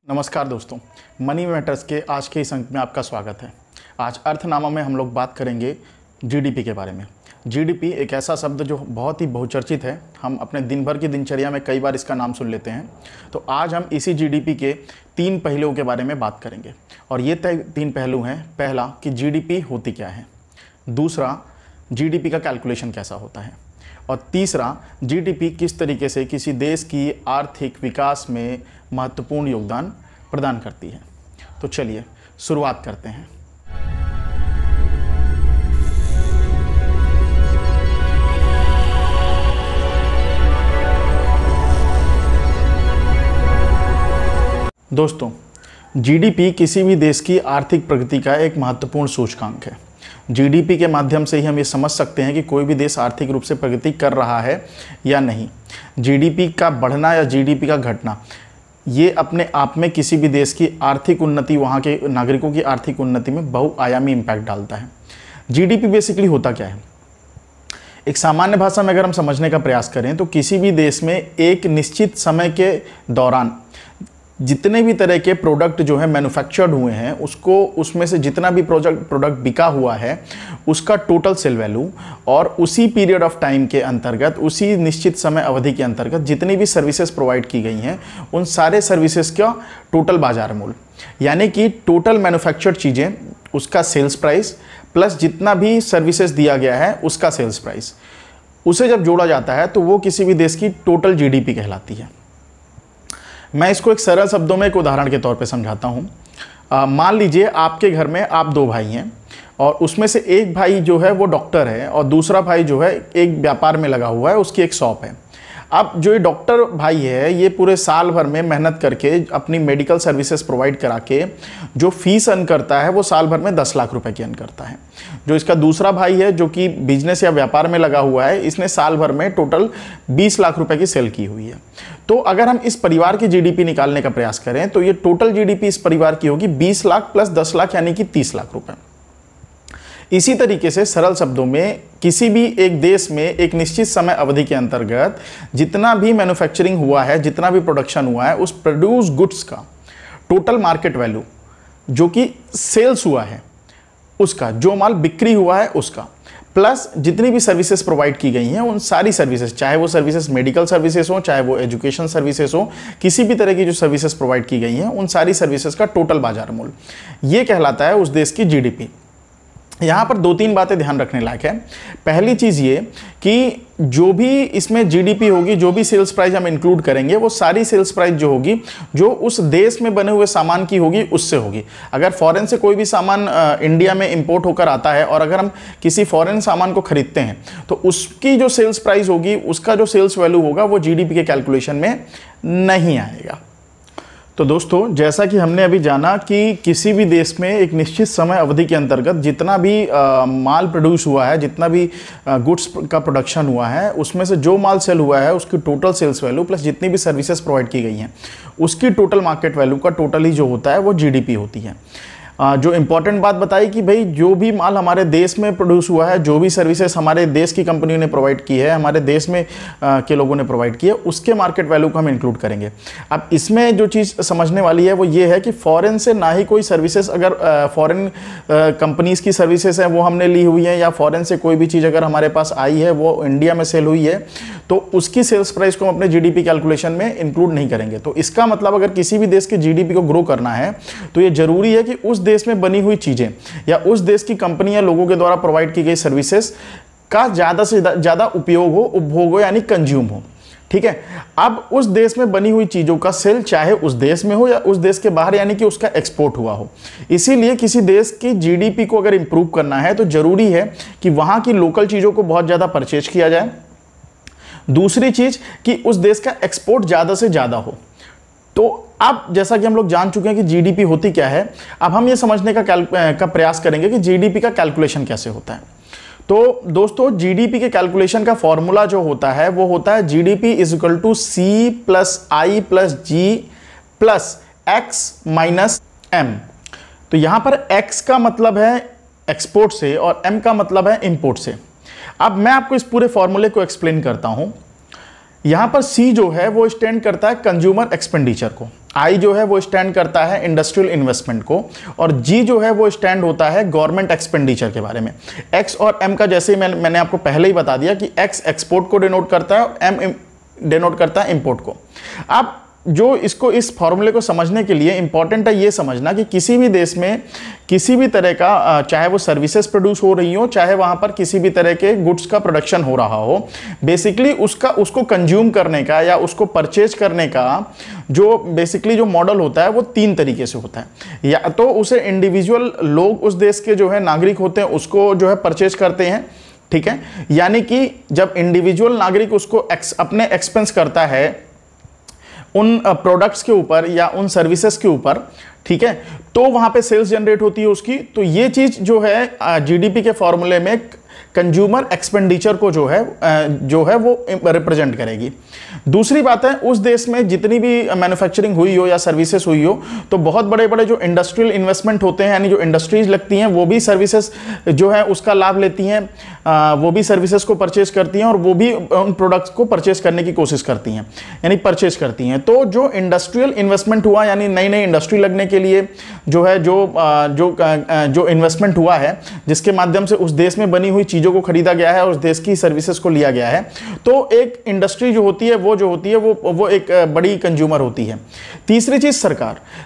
नमस्कार दोस्तों, money matters के आज के इस अंक में आपका स्वागत है। आज अर्थनामा में हम लोग बात करेंगे जीडीपी के बारे में। जीडीपी एक ऐसा शब्द जो बहुत ही बहुचर्चित है। हम अपने दिन भर की दिनचर्या में कई बार इसका नाम सुन लेते हैं। तो आज हम इसी जीडीपी के 3 पहलुओं के बारे में बात करेंगे और ये 3 पहलू हैं। पहला कि जीडीपी होती क्या है, दूसरा जीडीपी का कैलकुलेशन कैसा होता है, और तीसरा जीडीपी किस तरीके से किसी देश की आर्थिक विकास में महत्वपूर्ण योगदान प्रदान करती है। तो चलिए शुरुआत करते हैं। दोस्तों, जीडीपी किसी भी देश की आर्थिक प्रगति का एक महत्वपूर्ण सूचकांक है। जीडीपी के माध्यम से ही हम ये समझ सकते हैं कि कोई भी देश आर्थिक रूप से प्रगति कर रहा है या नहीं। जीडीपी का बढ़ना या जीडीपी का घटना ये अपने आप में किसी भी देश की आर्थिक उन्नति, वहाँ के नागरिकों की आर्थिक उन्नति में बहुआयामी इम्पैक्ट डालता है। जीडीपी बेसिकली होता क्या है? एक सामान्य भाषा में अगर हम समझने का प्रयास करें तो किसी भी देश में एक निश्चित समय के दौरान जितने भी तरह के प्रोडक्ट जो है मैन्युफैक्चर्ड हुए हैं, उसको उसमें से जितना भी प्रोडक्ट बिका हुआ है उसका टोटल सेल वैल्यू, और उसी पीरियड ऑफ टाइम के अंतर्गत, उसी निश्चित समय अवधि के अंतर्गत जितनी भी सर्विसेज प्रोवाइड की गई हैं उन सारे सर्विसेज का टोटल बाजार मूल्य, यानी कि टोटल मैन्युफैक्चर्ड चीज़ें उसका सेल्स प्राइस प्लस जितना भी सर्विसेज दिया गया है उसका सेल्स प्राइस, उसे जब जोड़ा जाता है तो वो किसी भी देश की टोटल जीडीपी कहलाती है। मैं इसको एक सरल शब्दों में एक उदाहरण के तौर पे समझाता हूँ। मान लीजिए आपके घर में आप 2 भाई हैं और उसमें से एक भाई जो है वो डॉक्टर है और दूसरा भाई जो है एक व्यापार में लगा हुआ है, उसकी एक शॉप है। अब जो ये डॉक्टर भाई है ये पूरे साल भर में मेहनत करके अपनी मेडिकल सर्विसेज प्रोवाइड करा के जो फीस अर्न करता है वो साल भर में 10 लाख रुपए की अर्न करता है। जो इसका दूसरा भाई है जो कि बिजनेस या व्यापार में लगा हुआ है, इसने साल भर में टोटल 20 लाख रुपए की सेल की हुई है। तो अगर हम इस परिवार की जीडीपी निकालने का प्रयास करें तो ये टोटल जीडीपी इस परिवार की होगी 20 लाख प्लस 10 लाख यानी कि 30 लाख रुपए। इसी तरीके से सरल शब्दों में किसी भी एक देश में एक निश्चित समय अवधि के अंतर्गत जितना भी मैन्युफैक्चरिंग हुआ है, जितना भी प्रोडक्शन हुआ है, उस प्रोड्यूस गुड्स का टोटल मार्केट वैल्यू जो कि सेल्स हुआ है उसका, जो माल बिक्री हुआ है उसका, प्लस जितनी भी सर्विसेज प्रोवाइड की गई हैं उन सारी सर्विसेज, चाहे वो सर्विसेज मेडिकल सर्विसेज हो, चाहे वो एजुकेशन सर्विसेज हो, किसी भी तरह की जो सर्विसेज प्रोवाइड की गई हैं उन सारी सर्विसेज का टोटल बाजार मूल्य, ये कहलाता है उस देश की जीडीपी। यहाँ पर 2-3 बातें ध्यान रखने लायक है। पहली चीज़ ये कि जो भी इसमें जीडीपी होगी, जो भी सेल्स प्राइस हम इंक्लूड करेंगे, वो सारी सेल्स प्राइस जो होगी जो उस देश में बने हुए सामान की होगी उससे होगी। अगर फॉरेन से कोई भी सामान इंडिया में इंपोर्ट होकर आता है और अगर हम किसी फॉरेन सामान को खरीदते हैं तो उसकी जो सेल्स प्राइस होगी, उसका जो सेल्स वैल्यू होगा वो जीडीपी के कैलकुलेशन में नहीं आएगा। तो दोस्तों, जैसा कि हमने अभी जाना कि किसी भी देश में एक निश्चित समय अवधि के अंतर्गत जितना भी माल प्रोड्यूस हुआ है, जितना भी गुड्स का प्रोडक्शन हुआ है, उसमें से जो माल सेल हुआ है उसकी टोटल सेल्स वैल्यू प्लस जितनी भी सर्विसेज प्रोवाइड की गई हैं उसकी टोटल मार्केट वैल्यू का टोटल ही जो होता है वो जीडीपी होती है। जो इंपॉर्टेंट बात बताई कि भाई जो भी माल हमारे देश में प्रोड्यूस हुआ है, जो भी सर्विसेज हमारे देश की कंपनियों ने प्रोवाइड की है, हमारे देश में के लोगों ने प्रोवाइड की है, उसके मार्केट वैल्यू को हम इंक्लूड करेंगे। अब इसमें जो चीज़ समझने वाली है वो ये है कि फॉरेन से ना ही कोई सर्विसेज, अगर फॉरेन कंपनीज़ की सर्विसेज हैं वो हमने ली हुई है, या फॉरेन से कोई भी चीज़ अगर हमारे पास आई है वो इंडिया में सेल हुई है, तो उसकी सेल्स प्राइस को हम अपने जीडीपी कैलकुलेशन में इंक्लूड नहीं करेंगे। तो इसका मतलब अगर किसी भी देश की जीडीपी को ग्रो करना है तो ये जरूरी है कि उस देश में बनी हुई चीजें या उस देश की कंपनी या लोगों के द्वारा प्रोवाइड की गई सर्विसेज का ज्यादा से ज्यादा उपयोग हो, उपभोग हो, यानी कंज्यूम हो। ठीक है। अब उस देश में बनी हुई चीजों का सेल चाहे उस देश में हो या उस देश के बाहर, यानी कि उसका एक्सपोर्ट हुआ हो। इसीलिए किसी देश की जीडीपी को अगर इंप्रूव करना है तो जरूरी है कि वहां की लोकल चीजों को बहुत ज्यादा परचेज किया जाए। दूसरी चीज कि उस देश का एक्सपोर्ट ज्यादा से ज्यादा हो। तो अब जैसा कि हम लोग जान चुके हैं कि जीडीपी होती क्या है, अब हम ये समझने का प्रयास करेंगे कि जीडीपी का कैलकुलेशन कैसे होता है। तो दोस्तों, जीडीपी के कैलकुलेशन का फॉर्मूला जो होता है वो होता है GDP is equal to C plus I plus G plus X minus M. तो यहां पर एक्स का मतलब है एक्सपोर्ट से और एम का मतलब है इंपोर्ट से। अब मैं आपको इस पूरे फॉर्मूले को एक्सप्लेन करता हूं। यहां पर सी जो है वो स्टैंड करता है कंज्यूमर एक्सपेंडिचर को आई जो है वो स्टैंड करता है इंडस्ट्रियल इन्वेस्टमेंट को, और जी जो है वो स्टैंड होता है गवर्नमेंट एक्सपेंडिचर के बारे में। एक्स और एम का जैसे ही मैंने आपको पहले ही बता दिया कि एक्स एक्सपोर्ट को डिनोट करता है और एम डिनोट करता है इंपोर्ट को। अब जो इस फॉर्मूले को समझने के लिए इंपॉर्टेंट है ये समझना कि किसी भी देश में किसी भी तरह का, चाहे वो सर्विसेज प्रोड्यूस हो रही हो, चाहे वहां पर किसी भी तरह के गुड्स का प्रोडक्शन हो रहा हो, बेसिकली उसको कंज्यूम करने का या उसको परचेज करने का जो बेसिकली जो मॉडल होता है वो 3 तरीके से होता है। या तो उसे इंडिविजुअल लोग उस देश के जो है नागरिक होते हैं उसको जो है परचेज करते हैं, ठीक है, यानी कि जब इंडिविजुअल नागरिक उसको अपने एक्सपेंस करता है उन प्रोडक्ट्स के ऊपर या उन सर्विसेज के ऊपर, ठीक है, तो वहां पे सेल्स जनरेट होती है उसकी। तो ये चीज जो है जीडीपी के फॉर्मूले में कंज्यूमर एक्सपेंडिचर को जो है वो रिप्रेजेंट करेगी। दूसरी बात है, उस देश में जितनी भी मैन्युफैक्चरिंग हुई हो या सर्विसेज हुई हो, तो बहुत बड़े बड़े जो इंडस्ट्रियल इन्वेस्टमेंट होते हैं, यानी जो इंडस्ट्रीज लगती हैं, वो भी सर्विसेज जो है उसका लाभ लेती हैं, वो भी सर्विसेज को परचेज करती हैं और वो भी उन प्रोडक्ट्स को परचेज करने की कोशिश करती हैं, यानी परचेज करती हैं। तो जो इंडस्ट्रियल इन्वेस्टमेंट हुआ, यानी नई नई इंडस्ट्री लगने के लिए जो है जो इन्वेस्टमेंट हुआ है, जिसके माध्यम से उस देश में बनी हुई चीज़ों को खरीदा गया है और उस देश की सर्विसेज को लिया गया है, तो एक इंडस्ट्री जो होती है वो एक बड़ी कंज्यूमर होती है। तीसरी चीज़,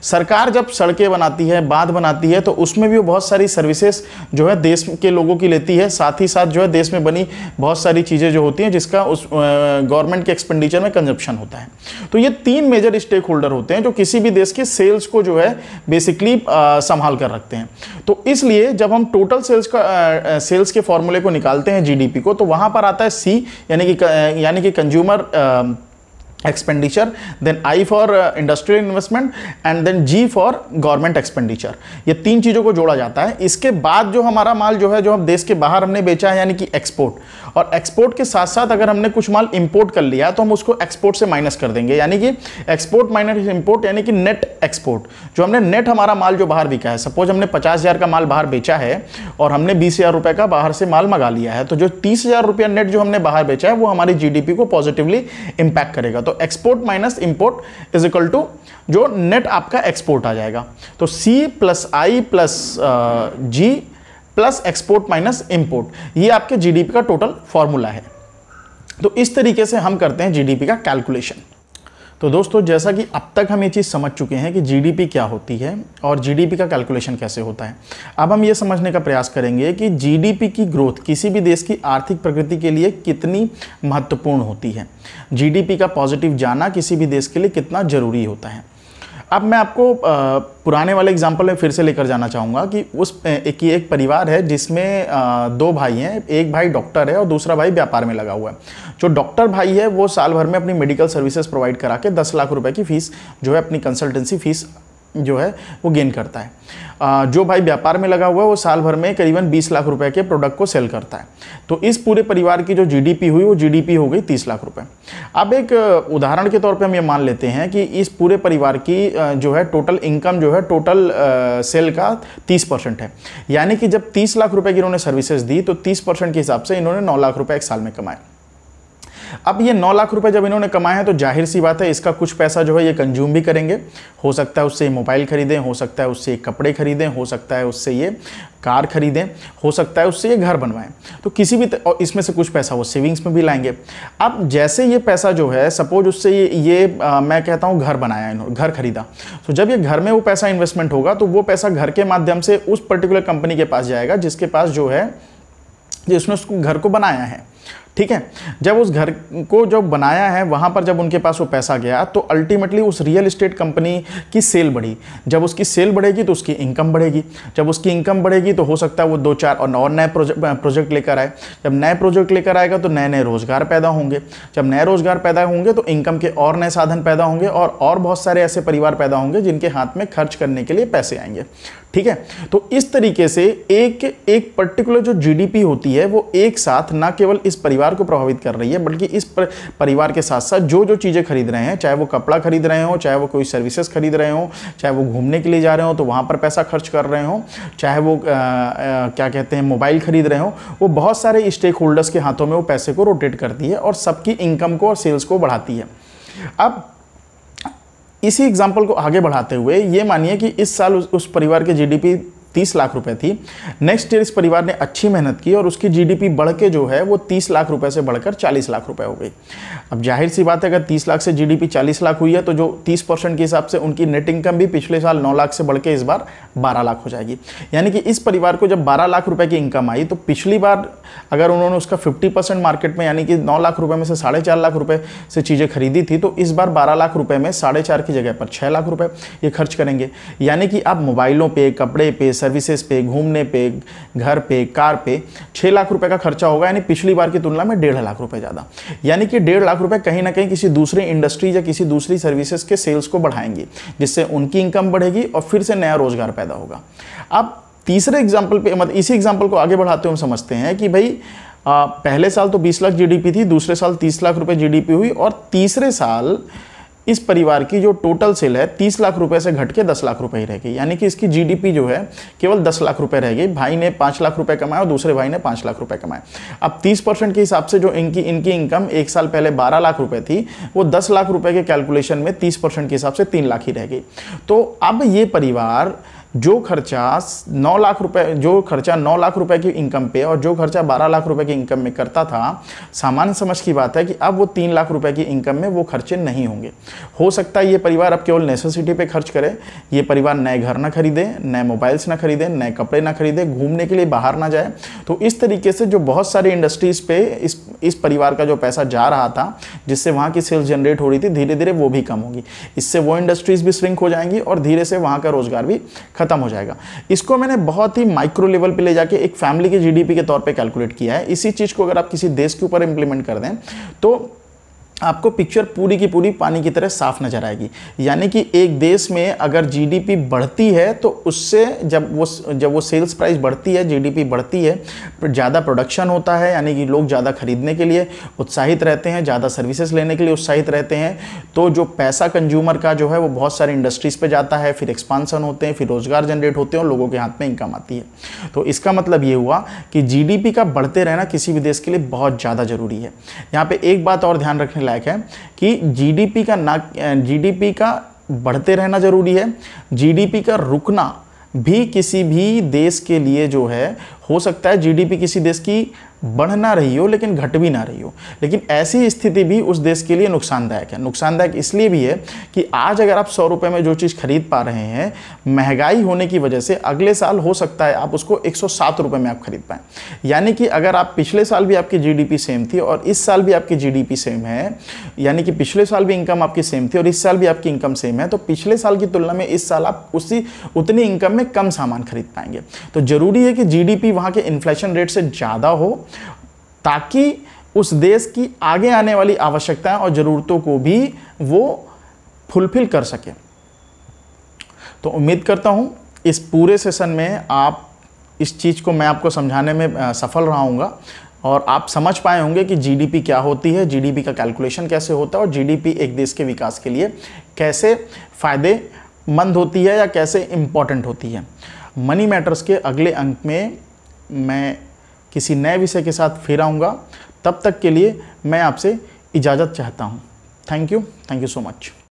सरकार जब सड़कें बनाती है, बांध बनाती है, तो उसमें भी वो बहुत सारी सर्विसेज जो है देश के लोगों की लेती है, साथ ही साथ जो है देश में बनी बहुत सारी चीज़ें जो होती हैं जिसका उस गवर्नमेंट के एक्सपेंडिचर में कंजप्शन होता है। तो ये 3 मेजर स्टेक होल्डर होते हैं जो किसी भी देश के सेल्स को जो है बेसिकली संभाल कर रखते हैं। तो इसलिए जब हम टोटल सेल्स के फॉर्मूले को निकालते हैं जीडीपी को, तो वहां पर आता है सी, यानी कि consumer expenditure, then I for industrial investment and then G for government expenditure. ये 3 चीज़ों को जोड़ा जाता है। इसके बाद जो हमारा माल जो है जो हम देश के बाहर हमने बेचा है, यानी कि एक्सपोर्ट, और एक्सपोर्ट के साथ साथ अगर हमने कुछ माल इंपोर्ट कर लिया तो हम उसको एक्सपोर्ट से माइनस कर देंगे, यानी कि एक्सपोर्ट माइनस इंपोर्ट, यानी कि नेट एक्सपोर्ट। जो हमने नेट हमारा माल जो बाहर बिका है, सपोज हमने 50,000 का माल बाहर बेचा है और हमने 20,000 रुपये का बाहर से माल मंगा लिया है, तो जो 30,000 रुपया नेट जो हमने बाहर बेचा है वो हमारी जीडीपी को पॉजिटिवली इंपैक्ट करेगा। तो export minus import is equal to जो नेट आपका एक्सपोर्ट आ जाएगा। तो C plus I plus G plus export minus import, ये आपके जीडीपी का टोटल फॉर्मूला है। तो इस तरीके से हम करते हैं जीडीपी का कैलकुलेशन। तो दोस्तों, जैसा कि अब तक हम ये चीज़ समझ चुके हैं कि जीडीपी क्या होती है और जीडीपी का कैलकुलेशन कैसे होता है, अब हम ये समझने का प्रयास करेंगे कि जीडीपी की ग्रोथ किसी भी देश की आर्थिक प्रगति के लिए कितनी महत्वपूर्ण होती है, जीडीपी का पॉजिटिव जाना किसी भी देश के लिए कितना ज़रूरी होता है। अब मैं आपको पुराने वाले एग्जाम्पल में फिर से लेकर जाना चाहूँगा कि एक परिवार है जिसमें 2 भाई हैं, एक भाई डॉक्टर है और दूसरा भाई व्यापार में लगा हुआ है। जो डॉक्टर भाई है वो साल भर में अपनी मेडिकल सर्विसेज प्रोवाइड करा के 10 लाख रुपए की फीस जो है, अपनी कंसल्टेंसी फीस जो है वो गेन करता है। जो भाई व्यापार में लगा हुआ है वो साल भर में करीबन 20 लाख रुपए के प्रोडक्ट को सेल करता है। तो इस पूरे परिवार की जो जीडीपी हुई वो जीडीपी हो गई 30 लाख रुपए। अब एक उदाहरण के तौर पे हम ये मान लेते हैं कि इस पूरे परिवार की जो है टोटल इनकम जो है टोटल सेल का 30% है, यानी कि जब 30 लाख रुपए की इन्होंने सर्विसेज दी तो 30% के हिसाब से इन्होंने 9 लाख रुपए एक साल में कमाए। अब ये 9 लाख रुपए जब इन्होंने कमाए हैं तो जाहिर सी बात है इसका कुछ पैसा जो है ये कंज्यूम भी करेंगे। हो सकता है उससे मोबाइल खरीदें, हो सकता है उससे कपड़े खरीदें, हो सकता है उससे ये कार खरीदें, हो सकता है उससे ये घर बनवाएं। तो किसी भी और इसमें से कुछ पैसा वो सेविंग्स में भी लाएंगे। अब जैसे ये पैसा जो है सपोज उससे मैं कहता हूँ घर बनाया, इन्होंने घर खरीदा, तो जब ये घर में वो पैसा इन्वेस्टमेंट होगा तो वो पैसा घर के माध्यम से उस पर्टिकुलर कंपनी के पास जाएगा जिसके पास जो है जिसने उसको घर को बनाया है। ठीक है, जब उस घर को जो बनाया है वहाँ पर जब उनके पास वो पैसा गया तो अल्टीमेटली उस रियल एस्टेट कंपनी की सेल बढ़ी। जब उसकी सेल बढ़ेगी तो उसकी इनकम बढ़ेगी। जब उसकी इनकम बढ़ेगी तो हो सकता है वो 2-4 और नए प्रोजेक्ट लेकर आए। जब नए प्रोजेक्ट लेकर आएगा तो नए नए रोजगार पैदा होंगे। जब नए रोजगार पैदा होंगे तो इनकम के और नए साधन पैदा होंगे और बहुत सारे ऐसे परिवार पैदा होंगे जिनके हाथ में खर्च करने के लिए पैसे आएंगे। ठीक है, तो इस तरीके से एक पर्टिकुलर जो जीडीपी होती है वो एक साथ ना केवल इस परिवार को प्रभावित कर रही है बल्कि इस परिवार के साथ साथ जो चीज़ें खरीद रहे हैं, चाहे वो कपड़ा खरीद रहे हो, चाहे वो कोई सर्विसेज खरीद रहे हो, चाहे वो घूमने के लिए जा रहे हो तो वहाँ पर पैसा खर्च कर रहे हो, चाहे वो क्या कहते हैं मोबाइल खरीद रहे हो, वो बहुत सारे स्टेक होल्डर्स के हाथों में वो पैसे को रोटेट करती है और सबकी इनकम को और सेल्स को बढ़ाती है। अब इसी एग्जाम्पल को आगे बढ़ाते हुए ये मानिए कि इस साल उस परिवार की जीडीपी 30 लाख रुपए थी। नेक्स्ट ईयर इस परिवार ने अच्छी मेहनत की और उसकी जीडीपी बढ़ के जो है वो 30 लाख रुपए से बढ़कर 40 लाख रुपए हो गई। अब जाहिर सी बात है, अगर 30 लाख से जीडीपी 40 लाख हुई है तो जो 30% के हिसाब से उनकी नेट इनकम भी पिछले साल 9 लाख से बढ़ के इस बार 12 लाख हो जाएगी। यानी कि इस परिवार को जब 12 लाख रुपए की इनकम आई तो पिछली बार अगर उन्होंने उसका 50% मार्केट में यानी कि 9 लाख रुपए में से 4.5 लाख रुपए से चीज़ें खरीदी थी, तो इस बार 12 लाख रुपए में 4.5 की जगह पर 6 लाख रुपए ये खर्च करेंगे। यानी कि आप मोबाइलों पे, कपड़े पे, सर्विसेज पे, घूमने पे, घर पे, कार पे 6 लाख रुपए का खर्चा होगा, यानी पिछली बार की तुलना में 1.5 लाख रुपए ज़्यादा। यानी कि 1.5 लाख रुपए कहीं ना कहीं किसी दूसरी इंडस्ट्री या किसी दूसरी सर्विसेज के सेल्स को बढ़ाएंगे, जिससे उनकी इनकम बढ़ेगी और फिर से नया रोजगार पैदा होगा। अब तीसरे एग्जाम्पल पे, मतलब इसी एग्जाम्पल को आगे बढ़ाते हुए हम समझते हैं कि भाई पहले साल तो 20 लाख जीडीपी थी, दूसरे साल 30 लाख रुपए जीडीपी हुई और तीसरे साल इस परिवार की जो टोटल सेल है 30 लाख रुपए से घट के 10 लाख रुपए ही रह गई। यानी कि इसकी जीडीपी जो है केवल 10 लाख रुपए रह गई। भाई ने 5 लाख रुपए कमाए और दूसरे भाई ने 5 लाख रुपए कमाए। अब 30% के हिसाब से जो इनकी इनकम एक साल पहले 12 लाख रुपए थी, वो 10 लाख रुपए के कैलकुलेशन में 30% के हिसाब से 3 लाख ही रह गई। तो अब ये परिवार जो खर्चा 9 लाख रुपए की इनकम पे और जो खर्चा 12 लाख रुपए की इनकम में करता था, सामान्य समझ की बात है कि अब वो 3 लाख रुपए की इनकम में वो खर्चे नहीं होंगे। हो सकता है ये परिवार अब केवल नेसेसिटी पे खर्च करे, ये परिवार नए घर ना खरीदे, नए मोबाइल्स ना खरीदे, नए कपड़े ना खरीदे, घूमने के लिए बाहर ना जाए। तो इस तरीके से जो बहुत सारी इंडस्ट्रीज पे इस परिवार का जो पैसा जा रहा था, जिससे वहाँ की सेल्स जनरेट हो रही थी, धीरे धीरे वो भी कम होगी। इससे वो इंडस्ट्रीज भी श्रिंक हो जाएंगी और धीरे से वहाँ का रोजगार भी खत्म हो जाएगा। इसको मैंने बहुत ही माइक्रो लेवल पे ले जाके एक फैमिली के जीडीपी के तौर पे कैलकुलेट किया है। इसी चीज को अगर आप किसी देश के ऊपर इंप्लीमेंट कर दें तो आपको पिक्चर पूरी की पूरी पानी की तरह साफ नजर आएगी। यानी कि एक देश में अगर जीडीपी बढ़ती है तो उससे जब वो सेल्स प्राइस बढ़ती है, जीडीपी बढ़ती है, ज़्यादा प्रोडक्शन होता है, यानी कि लोग ज़्यादा खरीदने के लिए उत्साहित रहते हैं, ज़्यादा सर्विसेज लेने के लिए उत्साहित रहते हैं। तो जो पैसा कंज्यूमर का जो है वो बहुत सारी इंडस्ट्रीज़ पे जाता है, फिर एक्सपांसन होते हैं, फिर रोजगार जनरेट होते हैं और लोगों के हाथ में इनकम आती है। तो इसका मतलब ये हुआ कि जीडीपी का बढ़ते रहना किसी भी देश के लिए बहुत ज़्यादा ज़रूरी है। यहाँ पे एक बात और ध्यान रखने लायक है कि जीडीपी का बढ़ते रहना जरूरी है। जीडीपी का रुकना भी किसी भी देश के लिए जो है, हो सकता है जीडीपी किसी देश की बढ़ ना रही हो लेकिन घट भी ना रही हो, लेकिन ऐसी स्थिति भी उस देश के लिए नुकसानदायक है। नुकसानदायक इसलिए भी है कि आज अगर आप 100 रुपए में जो चीज़ खरीद पा रहे हैं, महंगाई होने की वजह से अगले साल हो सकता है आप उसको 107 रुपए में आप खरीद पाएं। यानी कि अगर आप पिछले साल भी आपकी जीडीपी सेम थी और इस साल भी आपकी जीडीपी सेम है, यानी कि पिछले साल भी इनकम आपकी सेम थी और इस साल भी आपकी इनकम सेम है, तो पिछले साल की तुलना में इस साल आप उतनी इनकम में कम सामान खरीद पाएंगे। तो जरूरी है कि जीडीपी वहाँ के इन्फ्लेशन रेट से ज़्यादा हो, ताकि उस देश की आगे आने वाली आवश्यकताएं और ज़रूरतों को भी वो फुलफिल कर सके। तो उम्मीद करता हूं इस पूरे सेशन में आप इस चीज़ को मैं आपको समझाने में सफल रहा हूँगा और आप समझ पाए होंगे कि जीडीपी क्या होती है, जीडीपी का कैलकुलेशन कैसे होता है और जीडीपी एक देश के विकास के लिए कैसे फ़ायदेमंद होती है या कैसे इम्पॉर्टेंट होती है। मनी मैटर्स के अगले अंक में मैं किसी नए विषय के साथ फिर आऊँगा। तब तक के लिए मैं आपसे इजाज़त चाहता हूँ। Thank you so much.